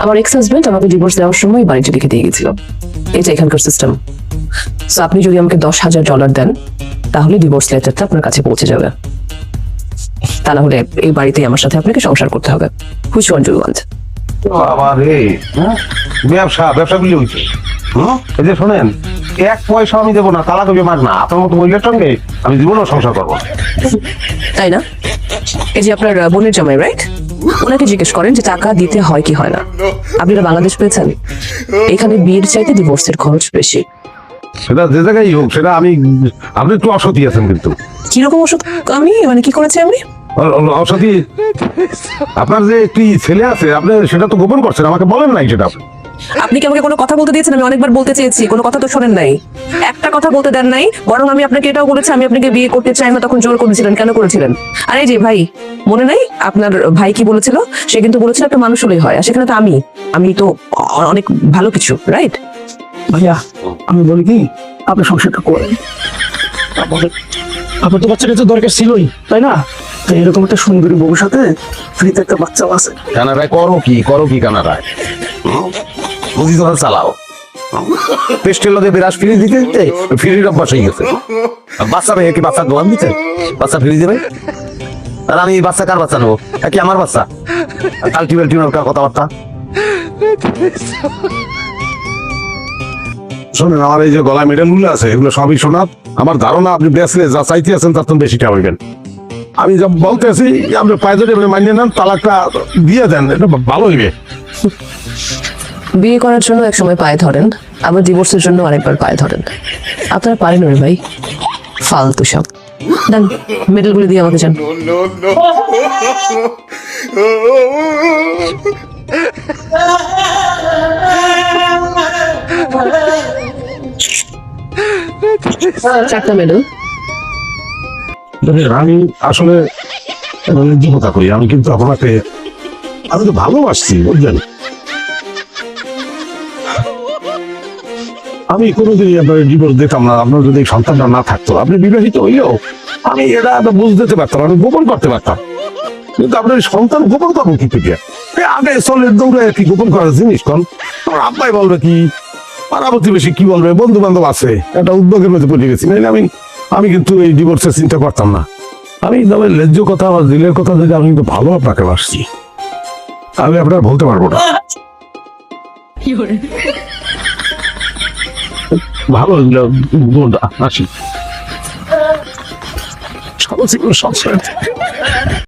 আমার ex husband আমাকে divorce দেওয়ার সময় বাড়িটা লিখে দিয়ে গেছিল। এটা এখানকার সিস্টেম। সো আপনি যদি আমাকে $10,000 দেন তাহলে ডিভোর্স লেটারটা আপনার কাছে পৌঁছে যাবে, তা না হলে এই বাড়িতেই আমার সাথে আপনাকে সংসার করতে হবে। Which one do you want? আবার ব্যবসাগুলি হয়েছে। এই যে শোনেন, 1 পয়সা আমি দেবো না, তালাক হবে মার না। আপনার মতো মহিলার সঙ্গে আমি জীবনও সংসার করবো। তাই না? এই যে আপনার বোনের জামাই, রাইট? ওনাকে জিজ্ঞেস করেন যে টাকা দিতে হয় কি হয় না। আপনি বাংলাদেশ পেয়েছেন, এখানে বিয়ের চাইতে ডিভোর্সের খরচ বেশি। সেটা যে জায়গায় হোক, সেটা আপনি একটু অসতী আছেন। কিন্তু কিরকম ওষুধ আমি কি করেছি আমি? অসতী, আপনার যে একটি ছেলে আছে, আপনি সেটা তো গোপন করছেন, আমাকে বলেন নাই সেটা। আপনি কি আমাকে কোনো কথা বলতে দিয়েছেন? আমি অনেকবার বলতে চেয়েছি, কোনো কথা তো শোনেন নাই। একটা কথা বলতে দেন নাই, বরং আমি আপনাকে এটাও বলেছি আমি আপনাকে বিয়ে করতে চাই না। তখন জোর করেছিলেন, কেন করেছিলেন? আর এই যে ভাই, মনে নাই আপনার ভাই কি বলেছিল? সে কিন্তু বলেছিল একটা মানুষ হলেই হয়, আর সেখানে তো আমি তো অনেক ভালো কিছু, রাইট? ভাইয়া আমি বলি কি, আপনি সংসারটা করেন। আপনার তো বাচ্চা কাছে দরকার ছিলই, তাই না? তো এরকম একটা সুন্দরী বউর সাথে ফ্রিতে একটা বাচ্চা আছে। কানাডায় করো কি কানাডায় বুঝি তো চালাও। পেস্টের লোকে বিরাজ ফিরে দিতে ফিরির অভ্যাস হয়ে গেছে। বাচ্চা ভাই কি বাচ্চা দোয়ান দিতে বাচ্চা ফিরে দেবে? আর আমি বাচ্চা কার বাচ্চা নেবো? কি আমার বাচ্চা? কালটিভেল টিউনার কথাবার্তা শোনেন। আমার এই যে গলায় মেডেল গুলো আছে, এগুলো সবই সোনার। আমার ধারণা আপনি বেসলে যা চাইতে আছেন তার তো বেশিটা হইবেন। আমি যা বলতে আছি, আপনি পায়ে ধরে মানিয়ে নেন, তালাকটা দিয়ে দেন, এটা ভালো হইবে। বিয়ে করার জন্য এক সময় পায়ে ধরেন, আবার ডিভোর্সের জন্য আরেকবার পায়ে ধরেন। আপনারা পারেন রে ভাই, ফালতু সব। দেন মেডেলগুলো দিয়ে আমাকে যান। চারটা মেডেল। আমি আসলে কথা করি, আমি কিন্তু আপনাকে আমি তো ভালোবাসছি, বুঝলেন? আমি কোনোদিনই আপনার ডিভোর্স দিতাম না। আপনার যদি সন্তানটা না থাকতো, আপনি বিবাহিত হইলেও আমি এটা বুঝতে পারতাম, আমি গোপন করতে পারতাম। কিন্তু আপনার সন্তান গোপন করবো কি থেকে? আগে চলের দৌড়ে কি গোপন করার জিনিস? কোন আমার আব্বাই বলবে কি, পাড়া প্রতিবেশী কি বলবে, বন্ধু বান্ধব আছে, একটা উদ্যোগের মধ্যে পড়ে গেছি। নাহলে আমি কিন্তু এই ডিভোর্সের চিন্তা করতাম না। আমি তবে ন্যায্য কথা, আমার দিলের কথা থেকে আমি কিন্তু ভালো আপনাকে বাসছি, আমি আপনার বলতে পারবো না। ভালো আসি সব